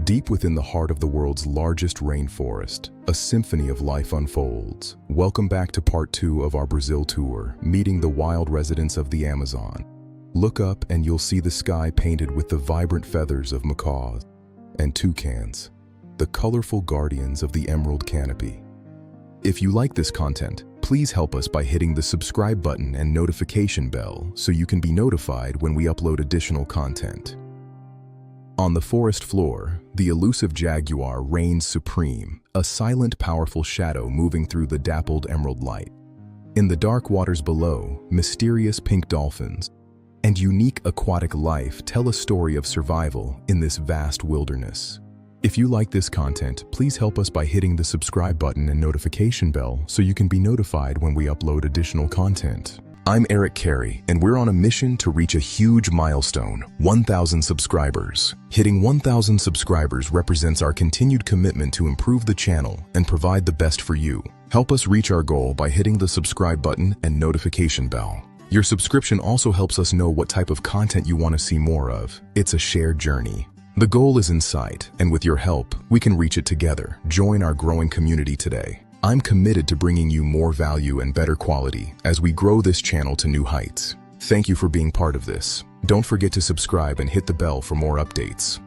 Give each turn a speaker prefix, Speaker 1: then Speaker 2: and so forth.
Speaker 1: Deep within the heart of the world's largest rainforest, a symphony of life unfolds. Welcome back to part 2 of our Brazil tour, meeting the wild residents of the Amazon. Look up and you'll see the sky painted with the vibrant feathers of macaws and toucans, the colorful guardians of the emerald canopy. If you like this content, please help us by hitting the subscribe button and notification bell so you can be notified when we upload additional content. On the forest floor, the elusive jaguar reigns supreme, a silent, powerful shadow moving through the dappled emerald light. In the dark waters below, mysterious pink dolphins and unique aquatic life tell a story of survival in this vast wilderness. If you like this content, please help us by hitting the subscribe button and notification bell so you can be notified when we upload additional content. I'm Eric Carey, and we're on a mission to reach a huge milestone, 1,000 subscribers. Hitting 1,000 subscribers represents our continued commitment to improve the channel and provide the best for you. Help us reach our goal by hitting the subscribe button and notification bell. Your subscription also helps us know what type of content you want to see more of. It's a shared journey. The goal is in sight, and with your help, we can reach it together. Join our growing community today. I'm committed to bringing you more value and better quality as we grow this channel to new heights. Thank you for being part of this. Don't forget to subscribe and hit the bell for more updates.